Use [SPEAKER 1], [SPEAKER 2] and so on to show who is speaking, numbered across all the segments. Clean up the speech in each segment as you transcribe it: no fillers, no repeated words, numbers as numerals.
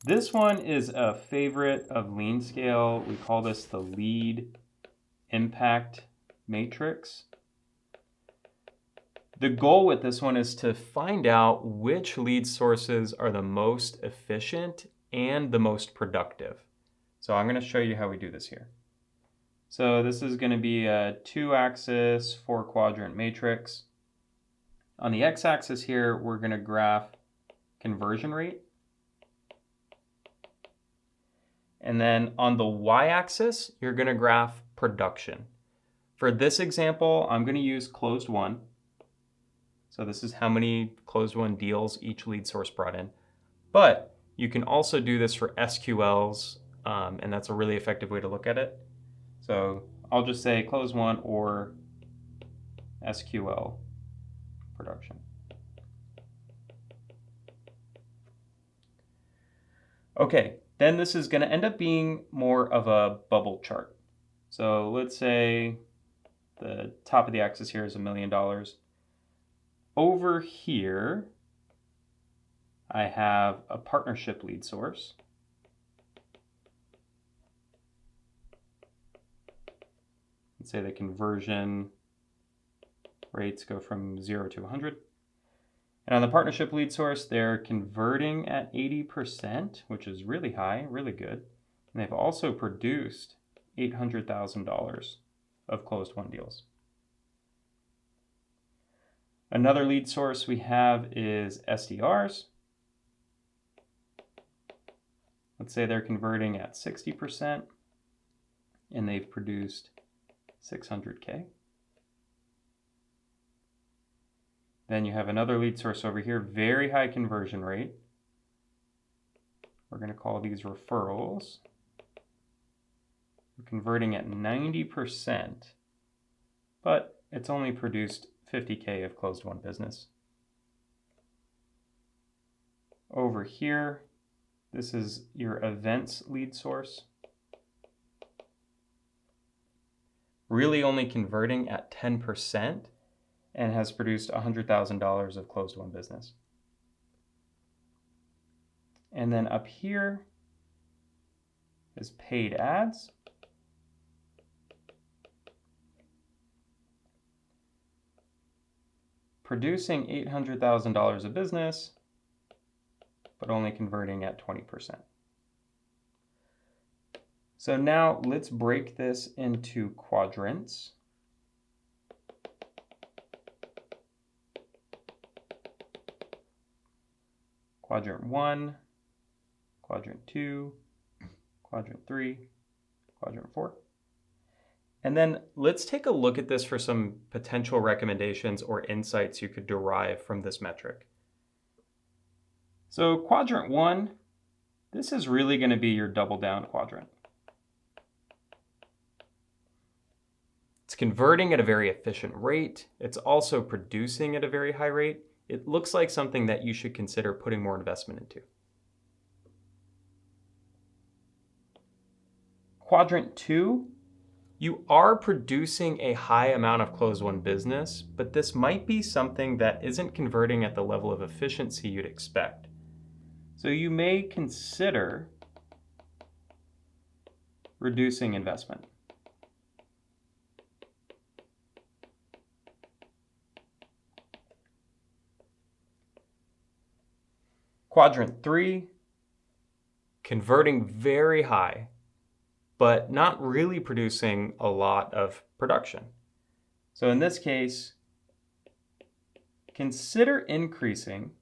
[SPEAKER 1] This one is a favorite of Lean Scale. We call this the lead impact matrix. The goal with this one is to find out which lead sources are the most efficient and the most productive. So I'm going to show you how we do this here. So this is going to be a 2-axis, 4-quadrant matrix. On the x-axis here, we're going to graph conversion rate. And then on the y-axis, you're going to graph production. For this example, I'm going to use closed won. So this is how many closed won deals each lead source brought in. But you can also do this for SQLs, and that's a really effective way to look at it. So I'll just say closed won or SQL production. Okay, then this is going to end up being more of a bubble chart. So let's say the top of the axis here is $1 million. Over here, I have a partnership lead source. Let's say the conversion rates go from 0 to 100. And on the partnership lead source, they're converting at 80%, which is really high, really good. And they've also produced $800,000 of closed won deals. Another lead source we have is SDRs. Let's say they're converting at 60% and they've produced 600K. Then you have another lead source over here, very high conversion rate. We're going to call these referrals. We're converting at 90%, but it's only produced 50K of closed won business. Over here, this is your events lead source. Really only converting at 10%. And has produced $100,000 of closed won business. And then up here is paid ads. Producing $800,000 of business, but only converting at 20%. So now let's break this into quadrants. Quadrant 1, Quadrant 2, Quadrant 3, Quadrant 4. And then let's take a look at this for some potential recommendations or insights you could derive from this metric. So Quadrant 1, this is really going to be your double down quadrant. It's converting at a very efficient rate. It's also producing at a very high rate. It looks like something that you should consider putting more investment into. Quadrant 2, you are producing a high amount of closed won business, but this might be something that isn't converting at the level of efficiency you'd expect. So you may consider reducing investment. Quadrant 3, converting very high, but not really producing a lot of production. So in this case, consider increasing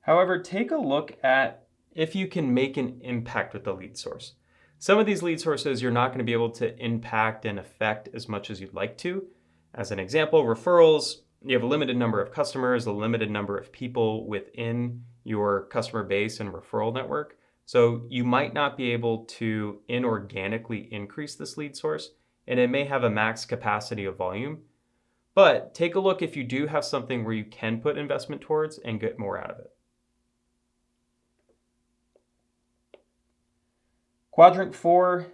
[SPEAKER 1] However, take a look at if you can make an impact with the lead source. Some of these lead sources you're not going to be able to impact and affect as much as you'd like to. As an example, referrals, you have a limited number of customers, a limited number of people within your customer base and referral network. So you might not be able to inorganically increase this lead source, and it may have a max capacity of volume. But take a look if you do have something where you can put investment towards and get more out of it. Quadrant 4,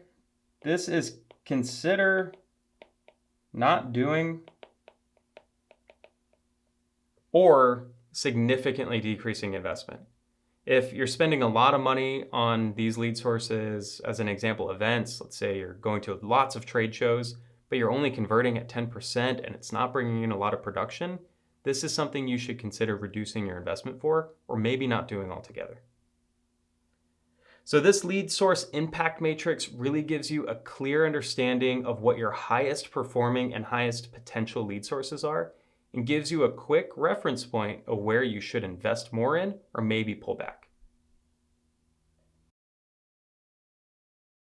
[SPEAKER 1] this is consider not doing or significantly decreasing investment. If you're spending a lot of money on these lead sources, as an example, events, let's say you're going to lots of trade shows, but you're only converting at 10% and it's not bringing in a lot of production, this is something you should consider reducing your investment for, or maybe not doing altogether. So this lead source impact matrix really gives you a clear understanding of what your highest performing and highest potential lead sources are, and gives you a quick reference point of where you should invest more in or maybe pull back.